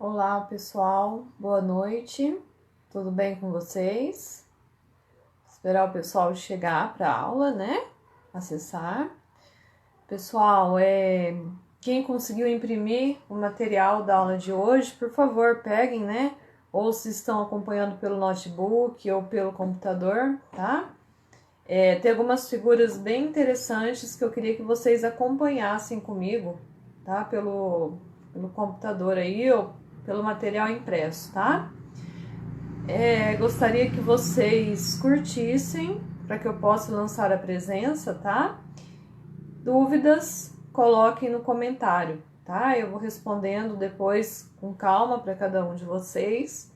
Olá, pessoal. Boa noite. Tudo bem com vocês? Esperar o pessoal chegar para a aula, né? Acessar. Pessoal, quem conseguiu imprimir o material da aula de hoje, por favor, peguem, né? Ou se estão acompanhando pelo notebook ou pelo computador, tá? Tem algumas figuras bem interessantes que eu queria que vocês acompanhassem comigo, tá? Pelo computador aí ou pelo material impresso, tá? Gostaria que vocês curtissem para que eu possa lançar a presença, tá? Dúvidas, coloquem no comentário, tá? Eu vou respondendo depois com calma para cada um de vocês.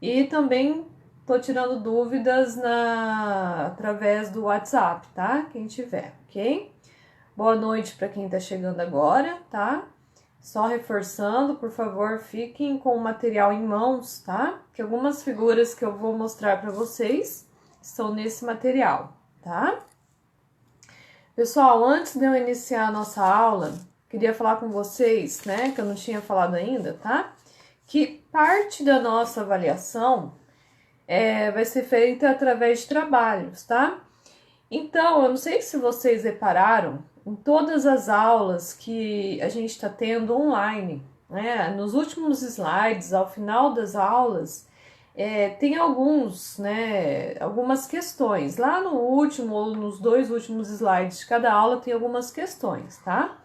E também tô tirando dúvidas através do WhatsApp, tá? Quem tiver, ok? Boa noite para quem tá chegando agora, tá? Só reforçando, por favor, fiquem com o material em mãos, tá? Que algumas figuras que eu vou mostrar para vocês estão nesse material, tá? Pessoal, antes de eu iniciar a nossa aula, queria falar com vocês, né, que eu não tinha falado ainda, tá? Que parte da nossa avaliação vai ser feita através de trabalhos, tá? Então, eu não sei se vocês repararam, em todas as aulas que a gente está tendo online, né? Nos últimos slides, ao final das aulas, tem algumas questões. Lá no último ou nos dois últimos slides de cada aula tem algumas questões, tá?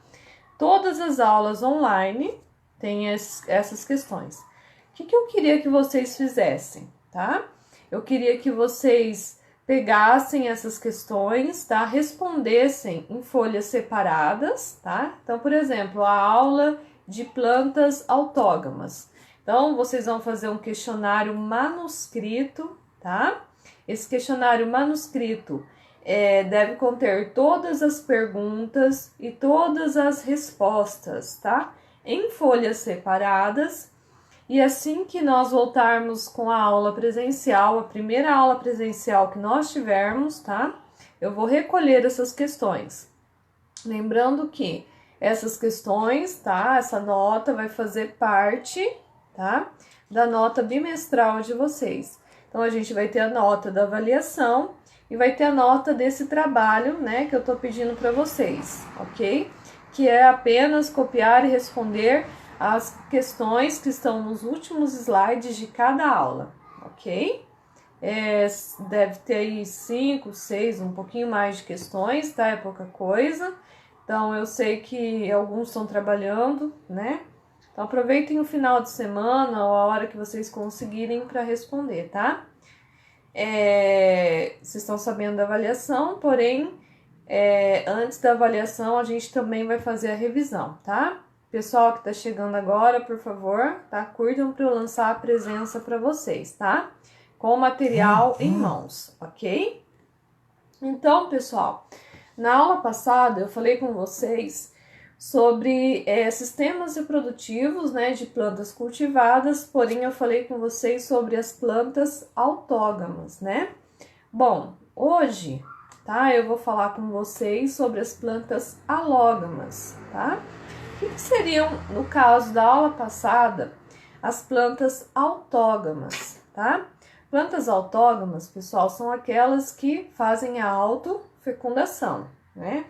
Todas as aulas online têm essas questões. O que eu queria que vocês fizessem, tá? Eu queria que vocês pegassem essas questões, tá? Respondessem em folhas separadas, tá? Então, por exemplo, a aula de plantas autógamas. Então, vocês vão fazer um questionário manuscrito, tá? Esse questionário manuscrito deve conter todas as perguntas e todas as respostas, tá? Em folhas separadas. E assim que nós voltarmos com a aula presencial, a primeira aula presencial que nós tivermos, tá? Eu vou recolher essas questões. Lembrando que essas questões, tá? Essa nota vai fazer parte, tá? Da nota bimestral de vocês. Então, a gente vai ter a nota da avaliação e vai ter a nota desse trabalho, né? Que eu tô pedindo para vocês, ok? Que é apenas copiar e responder as questões que estão nos últimos slides de cada aula, ok? Deve ter aí 5, 6, um pouquinho mais de questões, tá? É pouca coisa. Então, eu sei que alguns estão trabalhando, né? Então, aproveitem o final de semana ou a hora que vocês conseguirem para responder, tá? Vocês estão sabendo da avaliação, porém, antes da avaliação, a gente também vai fazer a revisão, tá? Pessoal que tá chegando agora, por favor, tá? Curtam para eu lançar a presença para vocês, tá? Com o material em mãos, ok? Então, pessoal, na aula passada eu falei com vocês sobre sistemas reprodutivos, né, de plantas cultivadas, porém eu falei com vocês sobre as plantas autógamas, né? Bom, hoje, tá? Eu vou falar com vocês sobre as plantas alógamas, tá? O que seriam, no caso da aula passada, as plantas autógamas, tá? Plantas autógamas, pessoal, são aquelas que fazem a autofecundação, né?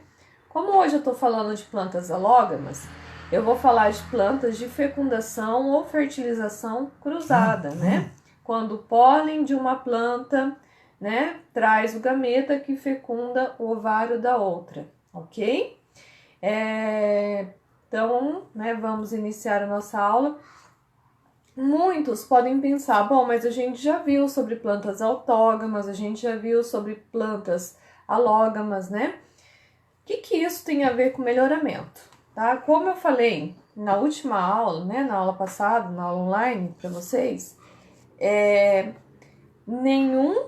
Como hoje eu tô falando de plantas alógamas, eu vou falar de plantas de fecundação ou fertilização cruzada, né? Quando o pólen de uma planta, né, traz o gameta que fecunda o ovário da outra, ok? Então, né, vamos iniciar a nossa aula. Muitos podem pensar, bom, mas a gente já viu sobre plantas autógamas, a gente já viu sobre plantas alógamas, né? O que isso tem a ver com melhoramento, tá? Como eu falei na última aula, né, na aula passada, na aula online para vocês, nenhum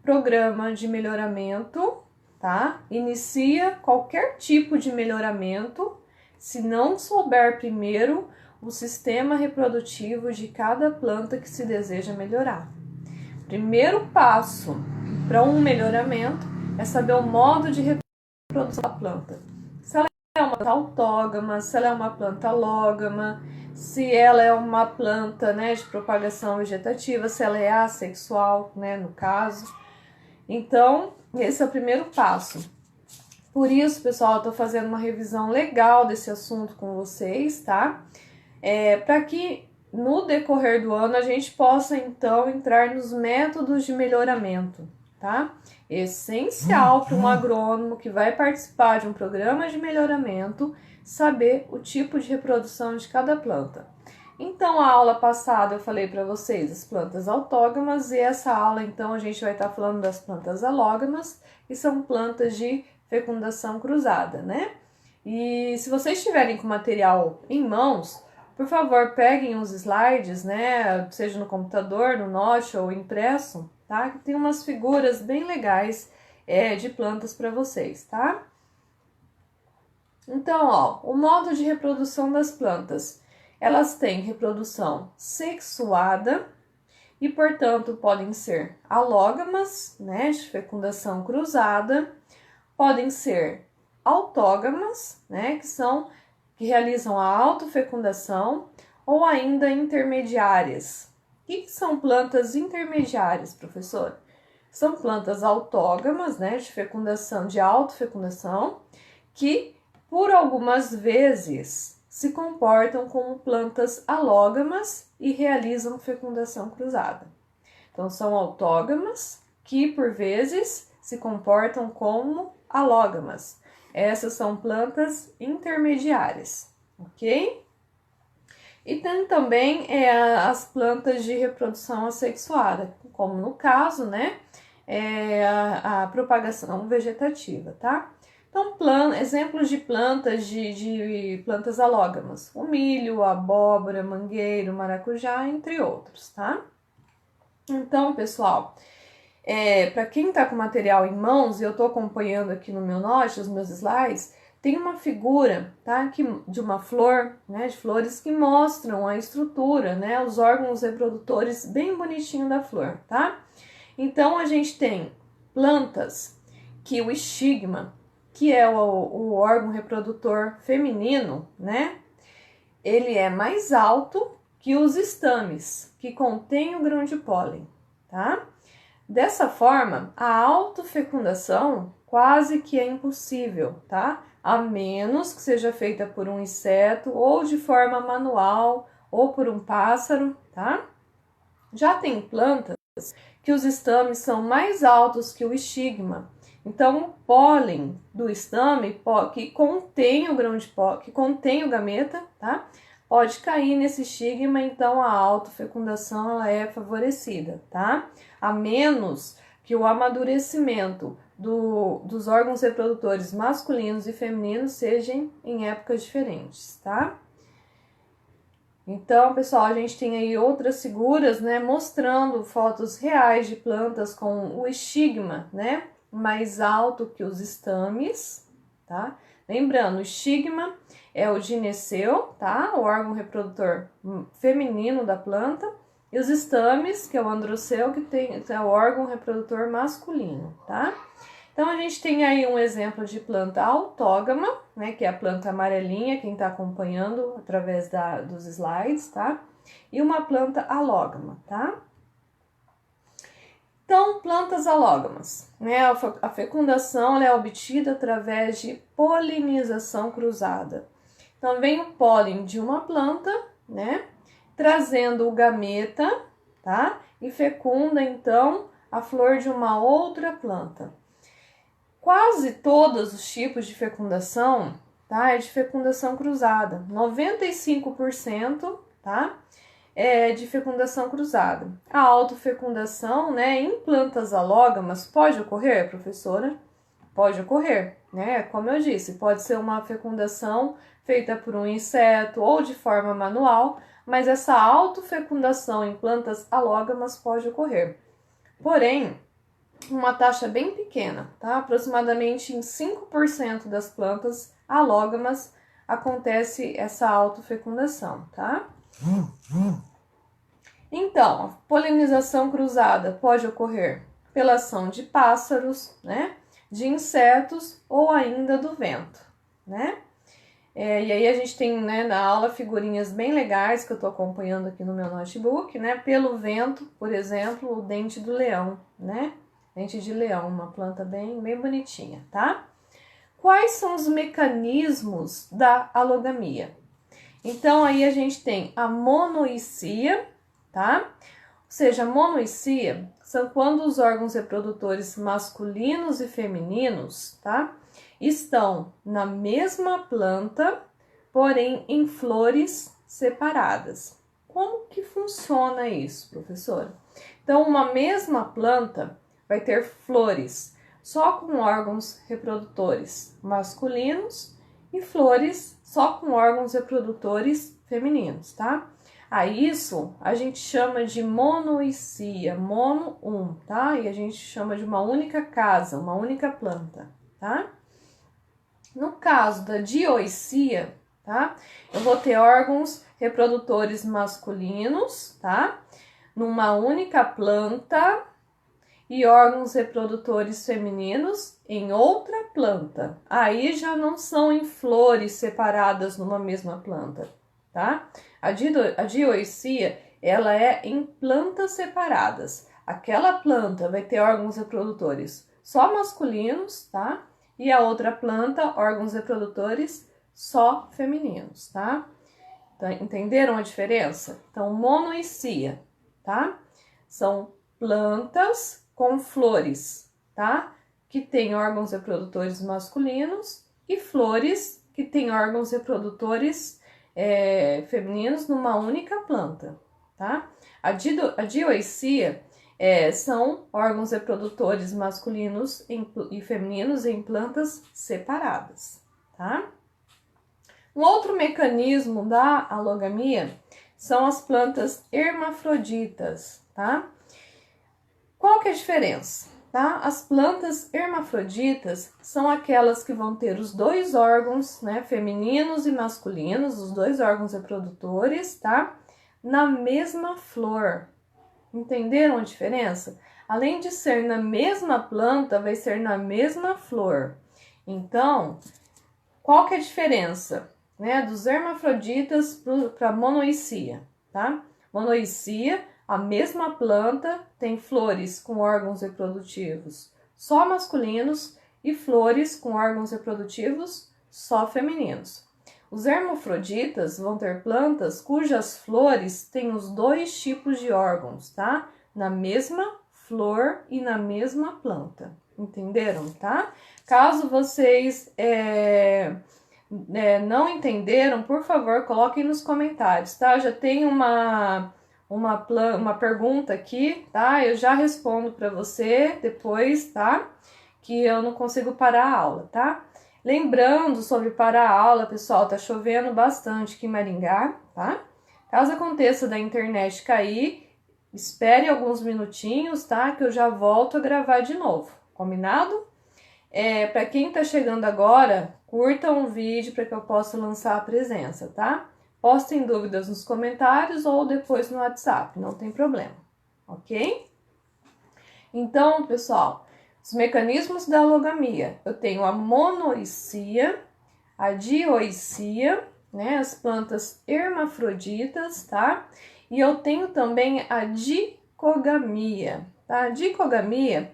programa de melhoramento, tá? Inicia qualquer tipo de melhoramento se não souber primeiro o sistema reprodutivo de cada planta que se deseja melhorar. Primeiro passo para um melhoramento é saber o modo de reprodução da planta. Se ela é uma planta autógama, se ela é uma planta alógama, se ela é uma planta, né, de propagação vegetativa, se ela é assexual, né, no caso. Então, esse é o primeiro passo. Por isso, pessoal, eu tô fazendo uma revisão legal desse assunto com vocês, tá? Para que no decorrer do ano a gente possa, então, entrar nos métodos de melhoramento, tá? Essencial para um agrônomo que vai participar de um programa de melhoramento saber o tipo de reprodução de cada planta. Então, a aula passada eu falei para vocês as plantas autógamas e essa aula, então, a gente vai estar falando das plantas alógamas, que são plantas de fecundação cruzada, né? E se vocês estiverem com material em mãos, por favor, peguem os slides, né? Seja no computador, no Notion ou impresso, tá? Que tem umas figuras bem legais de plantas para vocês, tá? Então, ó, o modo de reprodução das plantas. Elas têm reprodução sexuada e, portanto, podem ser alógamas, né, de fecundação cruzada, podem ser autógamas, né, que realizam a autofecundação, ou ainda intermediárias. O que são plantas intermediárias, professor? São plantas autógamas, né, de fecundação, de autofecundação, que por algumas vezes se comportam como plantas alógamas e realizam fecundação cruzada. Então, são autógamas que, por vezes, se comportam como alógamas. Essas são plantas intermediárias, ok? E tem também as plantas de reprodução assexuada, como no caso, né, a propagação vegetativa, tá? Então, exemplos de plantas de plantas alógamas: o milho, a abóbora, mangueiro, maracujá, entre outros, tá? Então, pessoal, para quem tá com material em mãos, e eu tô acompanhando aqui no meu note, os meus slides, tem uma figura, tá? De uma flor, né? De flores que mostram a estrutura, né? Os órgãos reprodutores bem bonitinho da flor, tá? Então, a gente tem plantas que o estigma, que é o órgão reprodutor feminino, né? Ele é mais alto que os estames, que contêm o grão de pólen, tá? Dessa forma, a autofecundação quase que é impossível, tá? A menos que seja feita por um inseto ou de forma manual ou por um pássaro, tá? Já tem plantas que os estames são mais altos que o estigma. Então, o pólen do estame, que contém o grão de pólen, que contém o gameta, tá? Pode cair nesse estigma, então a autofecundação ela é favorecida, tá? A menos que o amadurecimento dos órgãos reprodutores masculinos e femininos sejam em épocas diferentes, tá? Então, pessoal, a gente tem aí outras figuras, né, mostrando fotos reais de plantas com o estigma, né, mais alto que os estames, tá? Lembrando, o estigma é o gineceu, tá? O órgão reprodutor feminino da planta. E os estames, que é o androceu, que é o órgão reprodutor masculino, tá? Então, a gente tem aí um exemplo de planta autógama, né? Que é a planta amarelinha, quem tá acompanhando através dos slides, tá? E uma planta alógama, tá? Então, plantas alógamas, né? A fecundação é obtida através de polinização cruzada. Então, vem o pólen de uma planta, né? Trazendo o gameta, tá? E fecunda, então, a flor de uma outra planta. Quase todos os tipos de fecundação, tá? É de fecundação cruzada. 95%, tá? É de fecundação cruzada. A autofecundação, né, em plantas alógamas pode ocorrer, professora? Pode ocorrer, né? Como eu disse, pode ser uma fecundação feita por um inseto ou de forma manual, mas essa autofecundação em plantas alógamas pode ocorrer. Porém, uma taxa bem pequena, tá? Aproximadamente em 5% das plantas alógamas acontece essa autofecundação, tá? Então, a polinização cruzada pode ocorrer pela ação de pássaros, né? De insetos ou ainda do vento, né? E aí a gente tem, né, na aula figurinhas bem legais que eu tô acompanhando aqui no meu notebook, né? Pelo vento, por exemplo, o dente do leão, né? Dente de leão, uma planta bem bonitinha, tá? Quais são os mecanismos da alogamia? Então, aí a gente tem a monoicia, tá? Ou seja, a monoicia são quando os órgãos reprodutores masculinos e femininos, tá? Estão na mesma planta, porém em flores separadas. Como que funciona isso, professora? Então, uma mesma planta vai ter flores só com órgãos reprodutores masculinos e flores só com órgãos reprodutores femininos, tá? Isso a gente chama de monoicia, mono tá? E a gente chama de uma única casa, uma única planta, tá? No caso da dioicia, tá? Eu vou ter órgãos reprodutores masculinos, tá? Numa única planta e órgãos reprodutores femininos em outra planta. Aí já não são em flores separadas numa mesma planta, tá? A dioicia, ela é em plantas separadas. Aquela planta vai ter órgãos reprodutores só masculinos, tá? E a outra planta, órgãos reprodutores só femininos, tá? Então, entenderam a diferença? Então, monoicia, tá? São plantas com flores, tá? Que tem órgãos reprodutores masculinos e flores que têm órgãos reprodutores femininos numa única planta, tá? A dioicia são órgãos reprodutores masculinos e femininos em plantas separadas, tá? Um outro mecanismo da alogamia são as plantas hermafroditas, tá? Qual que é a diferença? Tá? As plantas hermafroditas são aquelas que vão ter os dois órgãos, né, femininos e masculinos, os dois órgãos reprodutores, tá? Na mesma flor. Entenderam a diferença? Além de ser na mesma planta, vai ser na mesma flor. Então, qual que é a diferença, né, dos hermafroditas para monoicia, tá? Monoicia, a mesma planta tem flores com órgãos reprodutivos só masculinos e flores com órgãos reprodutivos só femininos. Os hermafroditas vão ter plantas cujas flores têm os dois tipos de órgãos, tá? Na mesma flor e na mesma planta. Entenderam, tá? Caso vocês não entenderam, por favor, coloquem nos comentários, tá? Já tem uma pergunta aqui, tá? Eu já respondo para você depois, tá? Que eu não consigo parar a aula, tá? Lembrando sobre parar a aula, pessoal, tá chovendo bastante aqui em Maringá, tá? Caso aconteça da internet cair, espere alguns minutinhos, tá? Que eu já volto a gravar de novo, combinado? Para quem tá chegando agora, curtam o vídeo para que eu possa lançar a presença, tá? Postem dúvidas nos comentários ou depois no WhatsApp, não tem problema, ok? Então, pessoal, os mecanismos da alogamia. Eu tenho a monoicia, a dioicia, né? As plantas hermafroditas, tá? E eu tenho também a dicogamia, tá? A dicogamia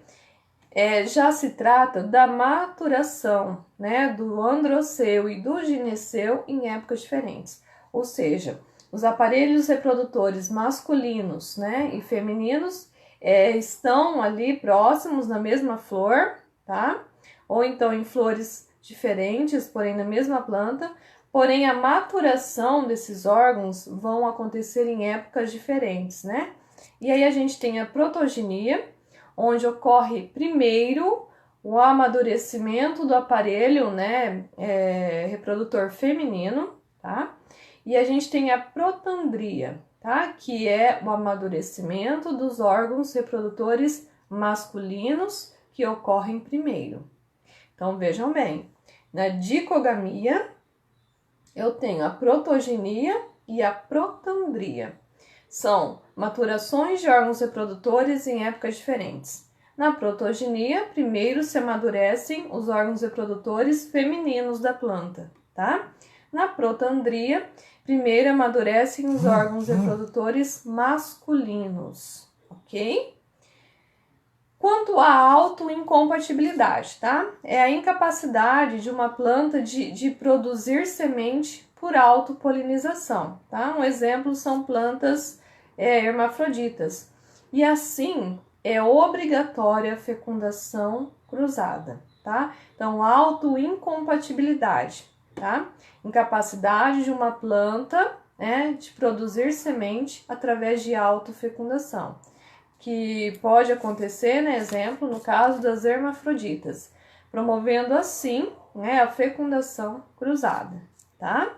já se trata da maturação, né? Do androceu e do gineceu em épocas diferentes. Ou seja, os aparelhos reprodutores masculinos, né, e femininos estão ali próximos na mesma flor, tá? Ou então em flores diferentes, porém na mesma planta, porém a maturação desses órgãos vão acontecer em épocas diferentes, né? E aí a gente tem a protogenia, onde ocorre primeiro o amadurecimento do aparelho, né, reprodutor feminino, tá? E a gente tem a protandria, tá? Que é o amadurecimento dos órgãos reprodutores masculinos que ocorrem primeiro. Então, vejam bem, na dicogamia, eu tenho a protogenia e a protandria. São maturações de órgãos reprodutores em épocas diferentes. Na protogenia, primeiro se amadurecem os órgãos reprodutores femininos da planta, tá? Na protandria, primeiro amadurecem os órgãos reprodutores masculinos, ok? Quanto à autoincompatibilidade, tá? É a incapacidade de uma planta de produzir semente por autopolinização, tá? Um exemplo são plantas hermafroditas. E assim, é obrigatória a fecundação cruzada, tá? Então, autoincompatibilidade, tá? Incapacidade de uma planta, de produzir semente através de autofecundação, que pode acontecer, né, exemplo, no caso das hermafroditas, promovendo assim, a fecundação cruzada, tá?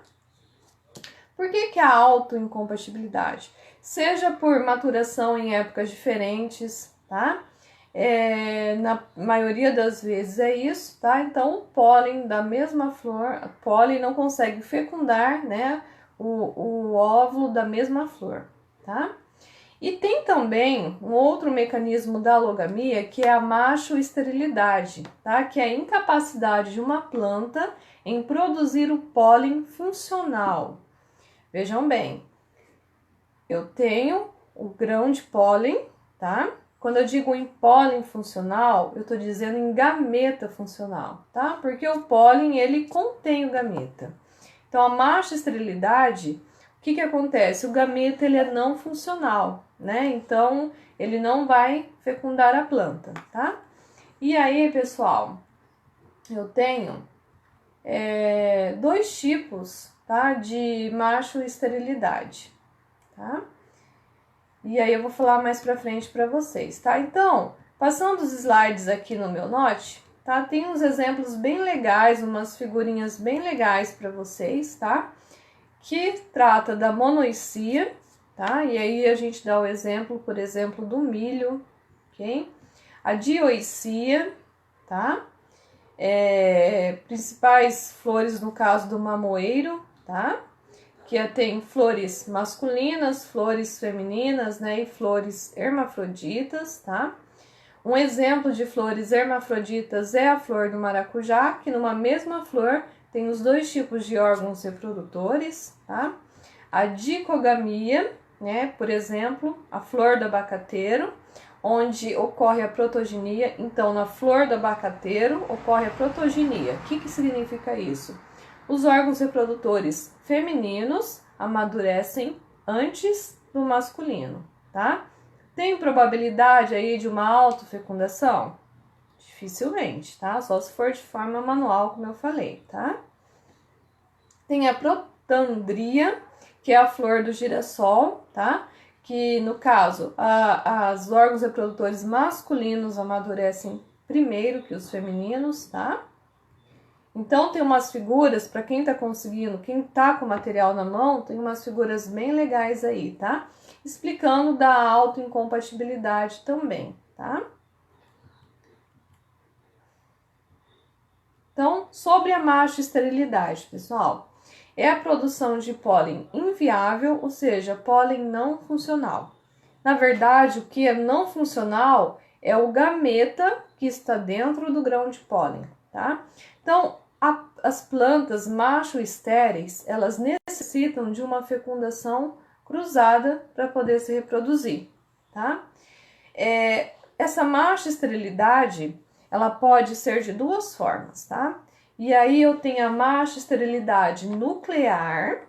Por que a autoincompatibilidade? Seja por maturação em épocas diferentes, tá? Na maioria das vezes é isso, tá? Então, o pólen da mesma flor, o pólen não consegue fecundar, né, o óvulo da mesma flor, tá? E tem também um outro mecanismo da alogamia, que é a macho-esterilidade, tá? Que é a incapacidade de uma planta em produzir o pólen funcional. Vejam bem, eu tenho o grão de pólen, tá? Quando eu digo em pólen funcional, eu tô dizendo em gameta funcional, tá? Porque o pólen, ele contém o gameta. Então, a macho-esterilidade, o que acontece? O gameta, ele é não funcional, né? Então, ele não vai fecundar a planta, tá? E aí, pessoal, eu tenho dois tipos, tá? De macho-esterilidade, tá? E aí eu vou falar mais pra frente pra vocês, tá? Então, passando os slides aqui no meu note, tá? Tem uns exemplos bem legais, umas figurinhas bem legais pra vocês, tá? Que trata da monoicia, tá? E aí a gente dá o exemplo, por exemplo, do milho, ok? A dioicia, tá? Principais flores no caso do mamoeiro, tá? Que tem flores masculinas, flores femininas, né? E flores hermafroditas, tá? Um exemplo de flores hermafroditas é a flor do maracujá, que numa mesma flor tem os dois tipos de órgãos reprodutores, tá? A dicogamia, né? Por exemplo, a flor do abacateiro, onde ocorre a protogenia. Então, na flor do abacateiro ocorre a protogenia. O que significa isso? Os órgãos reprodutores femininos amadurecem antes do masculino, tá? Tem probabilidade aí de uma autofecundação? Dificilmente, tá? Só se for de forma manual, como eu falei, tá? Tem a protandria, que é a flor do girassol, tá? Que, no caso, os órgãos reprodutores masculinos amadurecem primeiro que os femininos, tá? Então, tem umas figuras, para quem tá conseguindo, quem tá com o material na mão, tem umas figuras bem legais aí, tá? Explicando da autoincompatibilidade também, tá? Então, sobre a macho-esterilidade, pessoal, é a produção de pólen inviável, ou seja, pólen não funcional. Na verdade, o que é não funcional é o gameta que está dentro do grão de pólen, tá? Então, as plantas macho-estéreis, elas necessitam de uma fecundação cruzada para poder se reproduzir, tá? Essa macho-esterilidade, ela pode ser de duas formas, tá? E aí eu tenho a macho-esterilidade nuclear,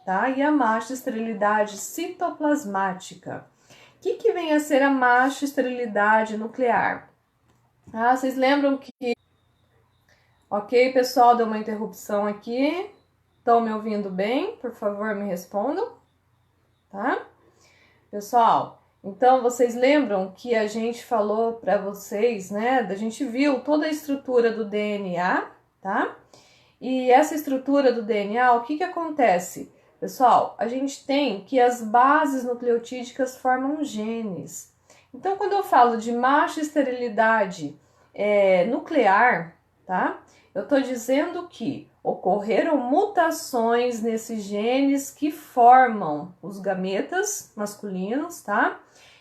tá? E a macho-esterilidade citoplasmática. O que vem a ser a macho-esterilidade nuclear? Ah, vocês lembram que... Ok, pessoal, deu uma interrupção aqui. Estão me ouvindo bem? Por favor, me respondam, tá? Pessoal, então vocês lembram que a gente falou para vocês, né? A gente viu toda a estrutura do DNA, tá? E essa estrutura do DNA, o que acontece? Pessoal, a gente tem que as bases nucleotídicas formam genes. Então, quando eu falo de macho-esterilidade nuclear, tá? Eu tô dizendo que ocorreram mutações nesses genes que formam os gametas masculinos, tá?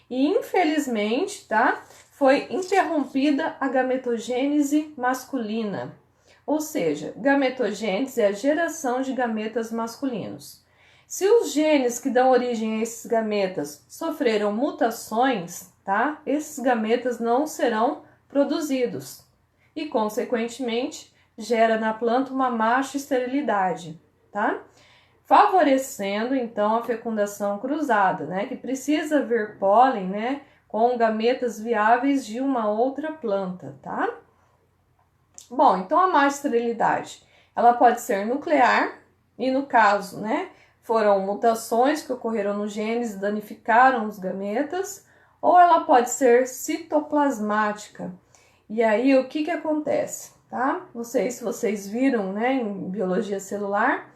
E infelizmente, tá? Foi interrompida a gametogênese masculina. Ou seja, gametogênese é a geração de gametas masculinos. Se os genes que dão origem a esses gametas sofreram mutações, tá? Esses gametas não serão produzidos e, consequentemente, gera na planta uma macho-esterilidade, tá? Favorecendo, então, a fecundação cruzada, né? Que precisa haver pólen, né? Com gametas viáveis de uma outra planta, tá? Bom, então a macho-esterilidade, ela pode ser nuclear e, no caso, né? Foram mutações que ocorreram nos genes e danificaram os gametas, ou ela pode ser citoplasmática. E aí, o que acontece, tá? Não sei se vocês viram, né, em biologia celular,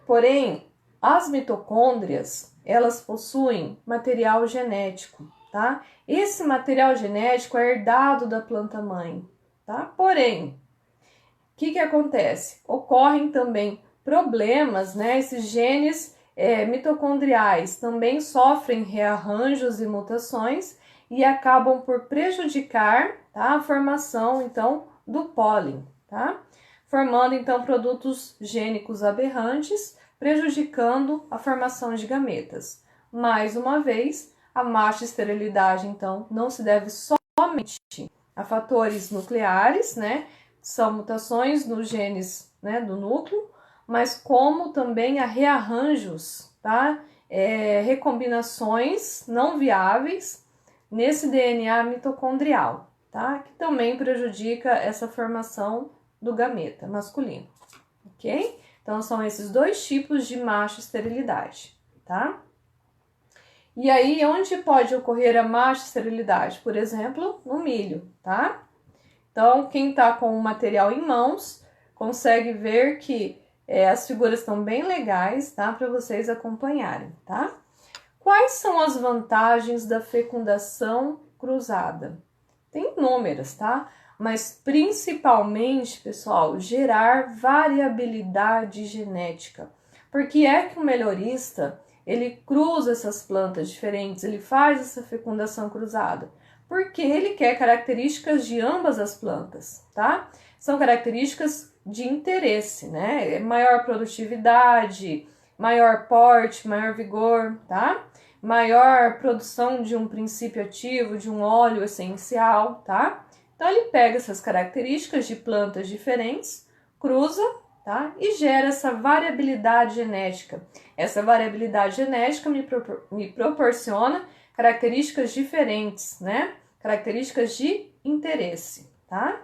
porém, as mitocôndrias, elas possuem material genético, tá? Esse material genético é herdado da planta-mãe, tá? Porém, o que acontece? Ocorrem também problemas, né? Esses genes mitocondriais também sofrem rearranjos e mutações e acabam por prejudicar, tá, a formação, então, do pólen, tá? Formando, então, produtos gênicos aberrantes, prejudicando a formação de gametas. Mais uma vez, a macho-esterilidade, então, não se deve somente a fatores nucleares, né? São mutações nos genes, né, do núcleo, mas como também a rearranjos, tá? Recombinações não viáveis nesse DNA mitocondrial, tá? Que também prejudica essa formação do gameta masculino, ok? Então, são esses dois tipos de macho-esterilidade, tá? E aí, onde pode ocorrer a macho-esterilidade? Por exemplo, no milho, tá? Então, quem tá com o material em mãos consegue ver que as figuras estão bem legais, tá? Para vocês acompanharem, tá? Quais são as vantagens da fecundação cruzada? Tem inúmeras, tá? Mas principalmente, pessoal, gerar variabilidade genética. Porque é que o melhorista, ele cruza essas plantas diferentes, ele faz essa fecundação cruzada. Porque ele quer características de ambas as plantas, tá? São características de interesse, né? Maior produtividade, maior porte, maior vigor, tá? Maior produção de um princípio ativo, de um óleo essencial, tá? Então, ele pega essas características de plantas diferentes, cruza, tá? E gera essa variabilidade genética. Essa variabilidade genética me proporciona características diferentes, né? Características de interesse, tá?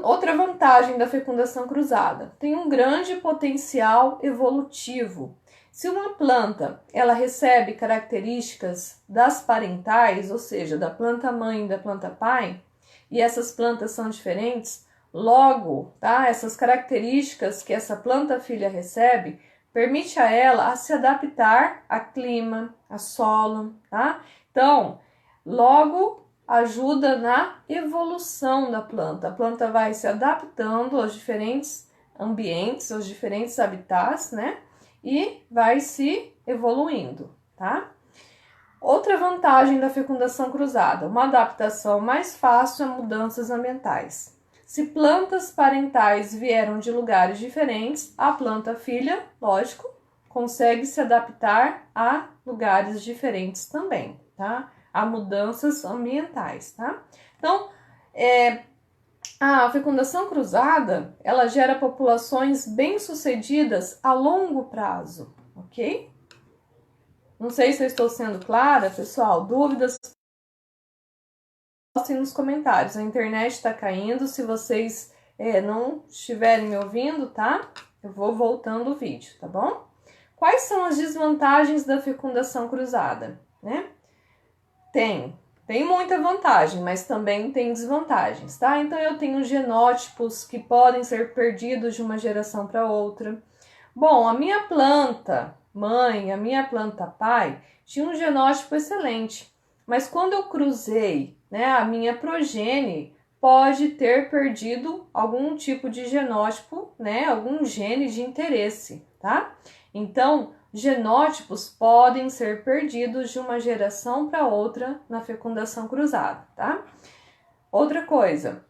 Outra vantagem da fecundação cruzada, tem um grande potencial evolutivo. Se uma planta, ela recebe características das parentais, ou seja, da planta mãe e da planta pai, e essas plantas são diferentes, logo, tá? Essas características que essa planta filha recebe, permite a ela a se adaptar a clima, a solo, tá? Então, logo ajuda na evolução da planta. A planta vai se adaptando aos diferentes ambientes, aos diferentes habitats, né? E vai se evoluindo, tá? Outra vantagem da fecundação cruzada, uma adaptação mais fácil a mudanças ambientais. Se plantas parentais vieram de lugares diferentes, a planta filha, lógico, consegue se adaptar a lugares diferentes também, tá? A mudanças ambientais, tá? Então, a fecundação cruzada, ela gera populações bem-sucedidas a longo prazo, ok? Não sei se eu estou sendo clara, pessoal. Dúvidas? Postem nos comentários. A internet está caindo. Se vocês não estiverem me ouvindo, tá? Eu vou voltando o vídeo, tá bom? Quais são as desvantagens da fecundação cruzada, né? Tem muita vantagem, mas também tem desvantagens, tá? Então, eu tenho genótipos que podem ser perdidos de uma geração para outra. Bom, a minha planta mãe, a minha planta pai, tinha um genótipo excelente, mas quando eu cruzei, né, a minha progenie pode ter perdido algum tipo de genótipo, né, algum gene de interesse, tá? Então, genótipos podem ser perdidos de uma geração para outra na fecundação cruzada, tá? Outra coisa,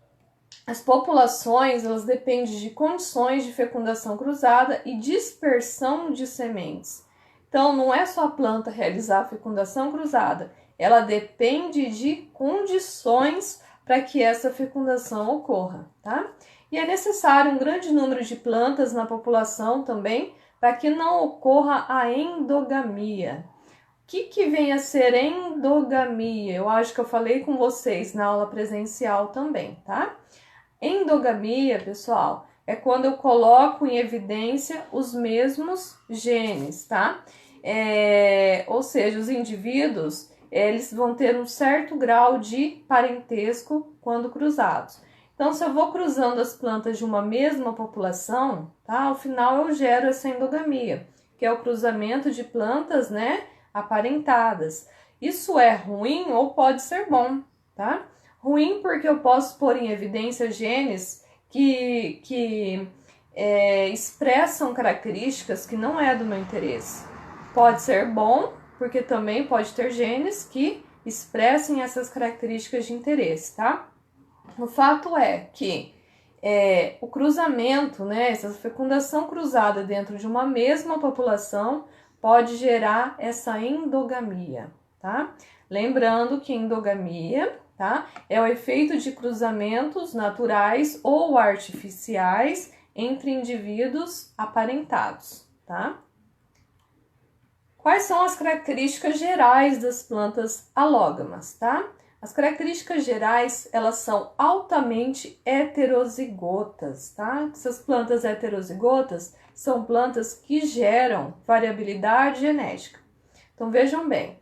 As populações, elas dependem de condições de fecundação cruzada e dispersão de sementes. Então, não é só a planta realizar a fecundação cruzada, ela depende de condições para que essa fecundação ocorra, tá? E é necessário um grande número de plantas na população também para que não ocorra a endogamia. O que vem a ser endogamia? Eu acho que eu falei com vocês na aula presencial também, tá? Endogamia, pessoal, é quando eu coloco em evidência os mesmos genes, tá? Ou seja, os indivíduos, eles vão ter um certo grau de parentesco quando cruzados. Então, se eu vou cruzando as plantas de uma mesma população, tá? Ao final eu gero essa endogamia, que é o cruzamento de plantas, né, aparentadas. Isso é ruim ou pode ser bom, tá? Ruim porque eu posso pôr em evidência genes que expressam características que não é do meu interesse. Pode ser bom porque também pode ter genes que expressem essas características de interesse, tá? O fato é que o cruzamento, né, essa fecundação cruzada dentro de uma mesma população pode gerar essa endogamia, tá? Lembrando que endogamia, tá, é o efeito de cruzamentos naturais ou artificiais entre indivíduos aparentados, tá? Quais são as características gerais das plantas alógamas, tá? As características gerais, elas são altamente heterozigotas, tá? Essas plantas heterozigotas são plantas que geram variabilidade genética. Então, vejam bem,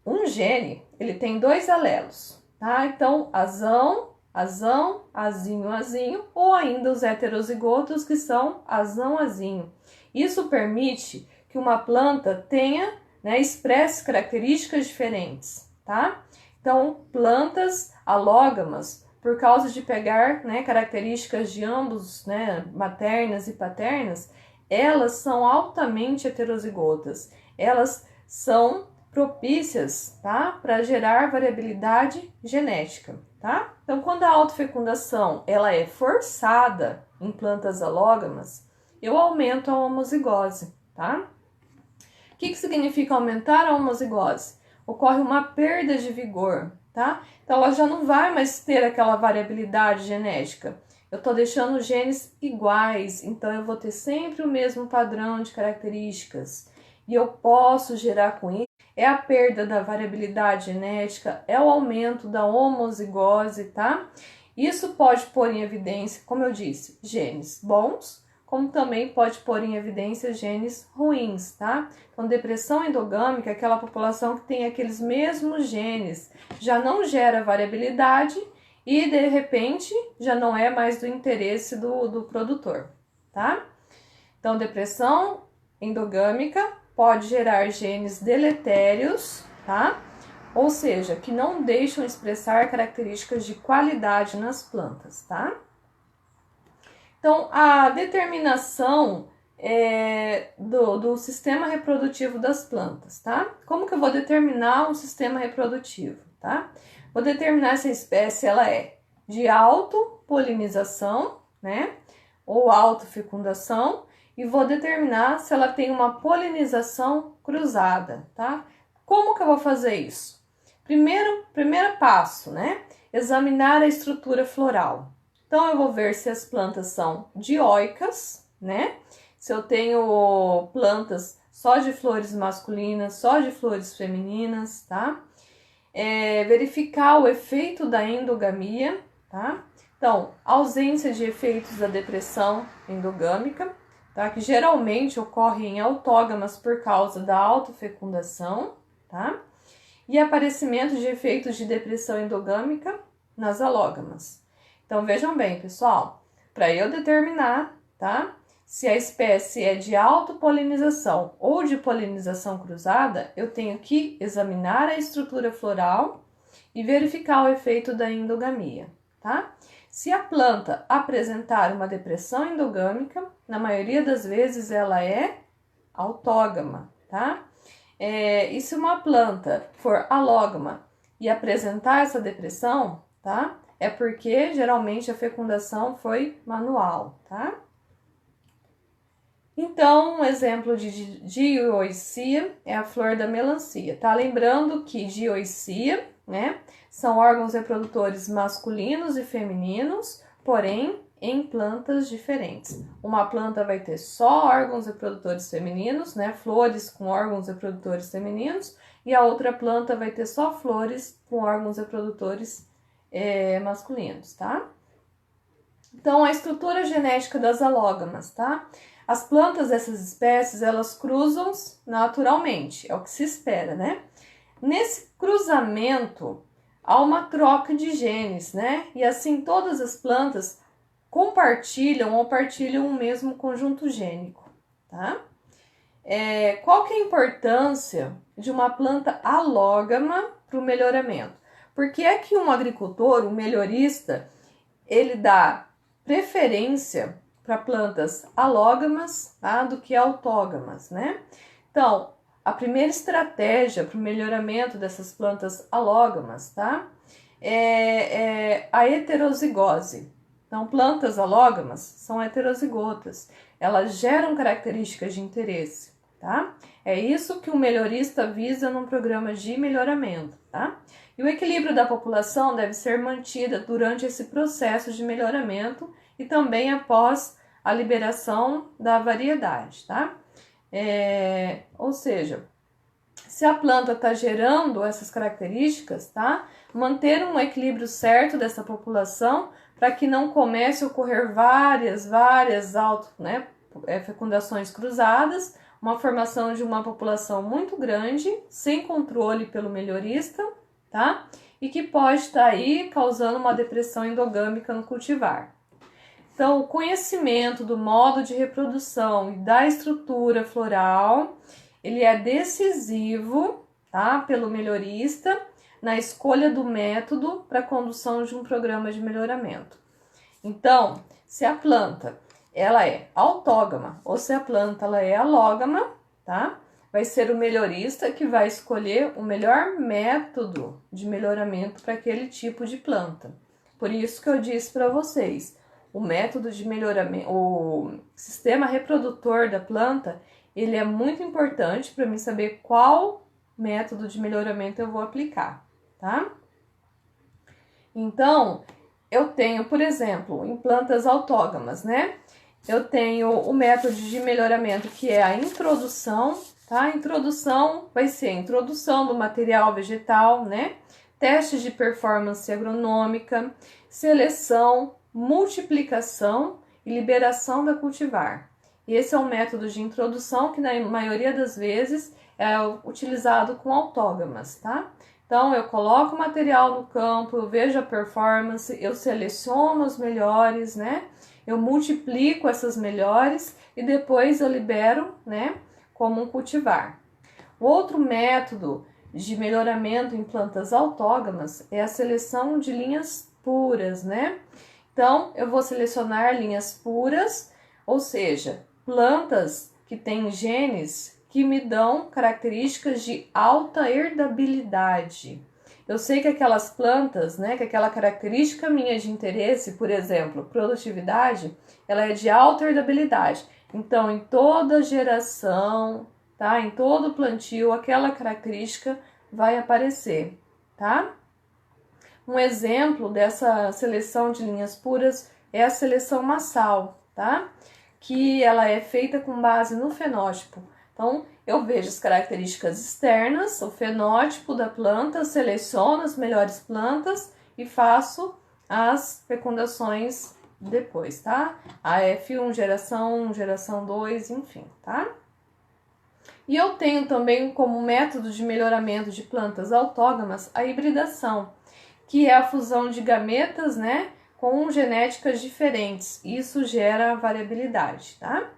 um gene, ele tem 2 alelos, tá? Então, azão, azão, azinho, azinho, ou ainda os heterozigotos, que são azão, azinho. Isso permite que uma planta tenha, né, expresse características diferentes, tá? Então, plantas alógamas, por causa de pegar, né, características de ambos, né, maternas e paternas, elas são altamente heterozigotas. Elas são propícias, tá, para gerar variabilidade genética, tá? Então, quando a autofecundação ela é forçada em plantas alógamas, eu aumento a homozigose, tá? O que significa aumentar a homozigose? Ocorre uma perda de vigor, tá? Então, ela já não vai mais ter aquela variabilidade genética. Eu estou deixando genes iguais, então eu vou ter sempre o mesmo padrão de características. E eu posso gerar com isso, é a perda da variabilidade genética, é o aumento da homozigose, tá? Isso pode pôr em evidência, como eu disse, genes bons, como também pode pôr em evidência genes ruins, tá? Então, depressão endogâmica é aquela população que tem aqueles mesmos genes, já não gera variabilidade e, de repente, já não é mais do interesse do produtor, tá? Então, depressão endogâmica pode gerar genes deletérios, tá? Ou seja, que não deixam expressar características de qualidade nas plantas, tá? Então, a determinação do sistema reprodutivo das plantas, tá? Como que eu vou determinar um sistema reprodutivo, tá? Vou determinar se a espécie ela é de autopolinização, né? Ou autofecundação, e vou determinar se ela tem uma polinização cruzada, tá? Como que eu vou fazer isso? Primeiro passo, né? Examinar a estrutura floral. Então, eu vou ver se as plantas são dioicas, né? Se eu tenho plantas só de flores masculinas, só de flores femininas, tá? Verificar o efeito da endogamia, tá? Então, ausência de efeitos da depressão endogâmica, tá? Que geralmente ocorre em autógamas por causa da autofecundação, tá? E aparecimento de efeitos de depressão endogâmica nas alógamas. Então, vejam bem, pessoal, para eu determinar, tá, se a espécie é de autopolinização ou de polinização cruzada, eu tenho que examinar a estrutura floral e verificar o efeito da endogamia, tá? Se a planta apresentar uma depressão endogâmica, na maioria das vezes ela é autógama, tá? E se uma planta for alógama e apresentar essa depressão, tá? é porque geralmente a fecundação foi manual, tá? Então, um exemplo de dioicia é a flor da melancia, tá? Lembrando que dioicia, né, são órgãos reprodutores masculinos e femininos, porém em plantas diferentes. Uma planta vai ter só órgãos reprodutores femininos, né, flores com órgãos reprodutores femininos, e a outra planta vai ter só flores com órgãos reprodutores masculinos, tá? Então, a estrutura genética das alógamas, tá? As plantas dessas espécies, elas cruzam naturalmente, é o que se espera, né? Nesse cruzamento, há uma troca de genes, né? E assim, todas as plantas compartilham ou partilham o mesmo conjunto gênico, tá? Qual que é a importância de uma planta alógama para o melhoramento? Por que é que um agricultor, um melhorista, ele dá preferência para plantas alógamas, tá, do que autógamas, né? Então, a primeira estratégia para o melhoramento dessas plantas alógamas, tá, é a heterozigose. Então, plantas alógamas são heterozigotas, elas geram características de interesse, tá? É isso que o melhorista visa num programa de melhoramento, tá? E o equilíbrio da população deve ser mantida durante esse processo de melhoramento e também após a liberação da variedade, tá? Ou seja, se a planta está gerando essas características, tá? Manter um equilíbrio certo dessa população para que não comece a ocorrer várias fecundações cruzadas, uma formação de uma população muito grande, sem controle pelo melhorista, tá? E que pode estar aí causando uma depressão endogâmica no cultivar. Então, o conhecimento do modo de reprodução e da estrutura floral, ele é decisivo, tá? Pelo melhorista na escolha do método para a condução de um programa de melhoramento. Então, se a planta ela é autógama ou se a planta ela é alógama, tá? Vai ser o melhorista que vai escolher o melhor método de melhoramento para aquele tipo de planta. Por isso que eu disse para vocês, o método de melhoramento, o sistema reprodutor da planta, ele é muito importante para mim saber qual método de melhoramento eu vou aplicar, tá? Então, eu tenho, por exemplo, em plantas autógamas, né? Eu tenho o método de melhoramento que é a introdução, tá? A introdução vai ser a introdução do material vegetal, né? Testes de performance agronômica, seleção, multiplicação e liberação da cultivar. E esse é um método de introdução que na maioria das vezes é utilizado com autógamas, tá? Então, eu coloco o material no campo, eu vejo a performance, eu seleciono os melhores, né? Eu multiplico essas melhores e depois eu libero, né? Como um cultivar. O outro método de melhoramento em plantas autógamas é a seleção de linhas puras, né? Então, eu vou selecionar linhas puras, ou seja, plantas que têm genes que me dão características de alta herdabilidade. Eu sei que aquelas plantas, né, que aquela característica minha de interesse, por exemplo, produtividade, ela é de alta herdabilidade. Então, em toda geração, tá, em todo plantio, aquela característica vai aparecer, tá? Um exemplo dessa seleção de linhas puras é a seleção massal, tá? Que ela é feita com base no fenótipo. Então, eu vejo as características externas, o fenótipo da planta, seleciono as melhores plantas e faço as fecundações depois, tá? A F1, geração 1, geração 2, enfim, tá? E eu tenho também como método de melhoramento de plantas autógamas a hibridação, que é a fusão de gametas, né, com genéticas diferentes. Isso gera variabilidade, tá?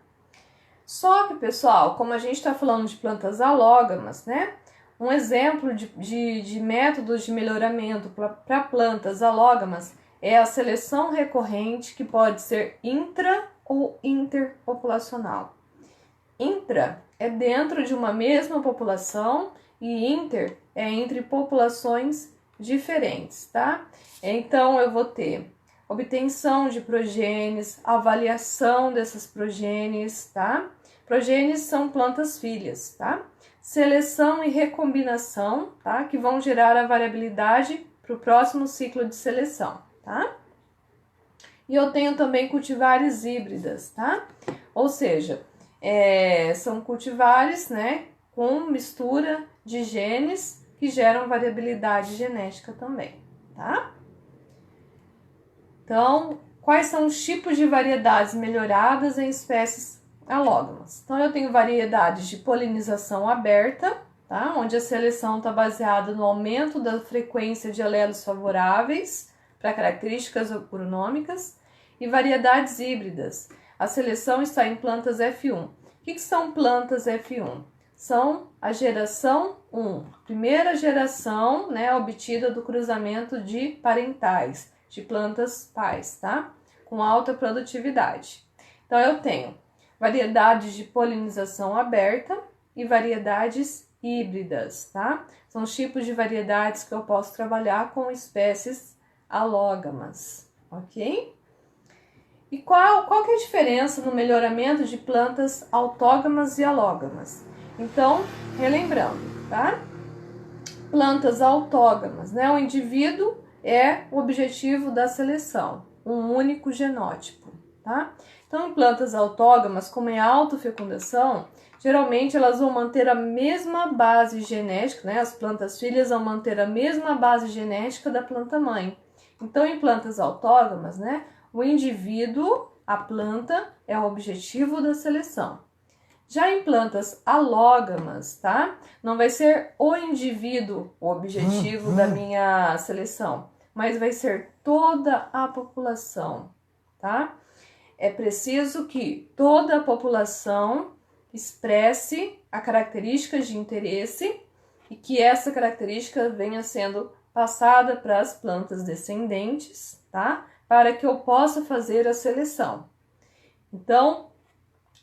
Só que, pessoal, como a gente está falando de plantas alógamas, né? Um exemplo de métodos de melhoramento para plantas alógamas é a seleção recorrente, que pode ser intra ou interpopulacional. Intra é dentro de uma mesma população e inter é entre populações diferentes, tá? Então, eu vou ter obtenção de progênies, avaliação dessas progênies, tá? Progênies são plantas filhas, tá? Seleção e recombinação, tá? Que vão gerar a variabilidade para o próximo ciclo de seleção, tá? E eu tenho também cultivares híbridas, tá? Ou seja, são cultivares, né, com mistura de genes que geram variabilidade genética também, tá? Então, quais são os tipos de variedades melhoradas em espécies alógamas? Então, eu tenho variedades de polinização aberta, tá? Onde a seleção está baseada no aumento da frequência de alelos favoráveis para características agronômicas, e variedades híbridas. A seleção está em plantas F1. O que são plantas F1? São a geração 1, primeira geração, né, obtida do cruzamento de parentais, de plantas pais, tá? Com alta produtividade. Então, eu tenho variedades de polinização aberta e variedades híbridas, tá? São os tipos de variedades que eu posso trabalhar com espécies alógamas, ok? E qual que é a diferença no melhoramento de plantas autógamas e alógamas? Então, relembrando, tá? Plantas autógamas, né? O indivíduo é o objetivo da seleção, um único genótipo, tá? Então, em plantas autógamas, como é autofecundação, geralmente elas vão manter a mesma base genética, né? As plantas filhas vão manter a mesma base genética da planta mãe. Então, em plantas autógamas, né? O indivíduo, a planta, é o objetivo da seleção. Já em plantas alógamas, tá? Não vai ser o indivíduo o objetivo da minha seleção, mas vai ser toda a população, tá? É preciso que toda a população expresse a característica de interesse e que essa característica venha sendo passada para as plantas descendentes, tá? Para que eu possa fazer a seleção. Então,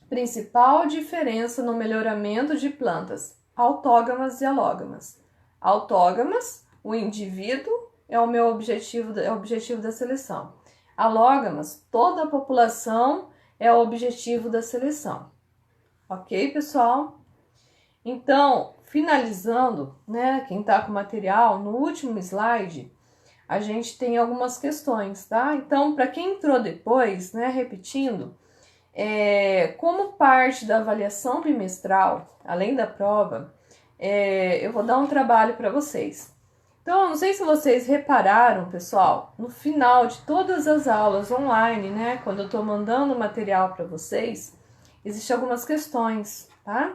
principal diferença no melhoramento de plantas autógamas e alógamas. Autógamas, o indivíduo é o meu objetivo, é o objetivo da seleção. Alógamas, toda a população é o objetivo da seleção. Ok, pessoal? Então, finalizando, né, quem tá com o material, no último slide, a gente tem algumas questões, tá? Então, para quem entrou depois, né, repetindo, como parte da avaliação bimestral, além da prova, eu vou dar um trabalho para vocês. Então, eu não sei se vocês repararam, pessoal, no final de todas as aulas online, né, quando eu estou mandando o material para vocês, existem algumas questões, tá?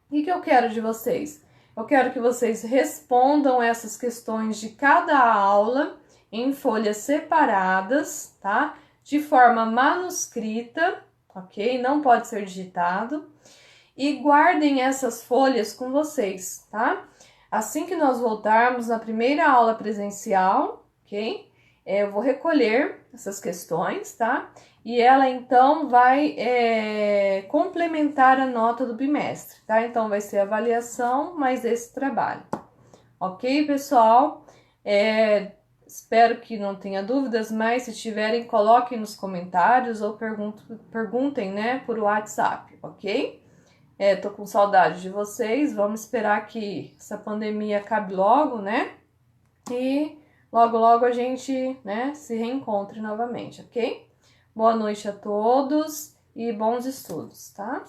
O que eu quero de vocês? Eu quero que vocês respondam essas questões de cada aula em folhas separadas, tá? De forma manuscrita, ok? Não pode ser digitado. E guardem essas folhas com vocês, tá? Assim que nós voltarmos na primeira aula presencial, ok? Eu vou recolher essas questões, tá? E ela, então, vai complementar a nota do bimestre, tá? Então, vai ser avaliação mais esse trabalho. Ok, pessoal? Espero que não tenha dúvidas, mas se tiverem, coloquem nos comentários ou perguntem, né, por WhatsApp, ok? Tô com saudade de vocês, vamos esperar que essa pandemia acabe logo, né? E logo, logo a gente, né, se reencontre novamente, ok? Boa noite a todos e bons estudos, tá?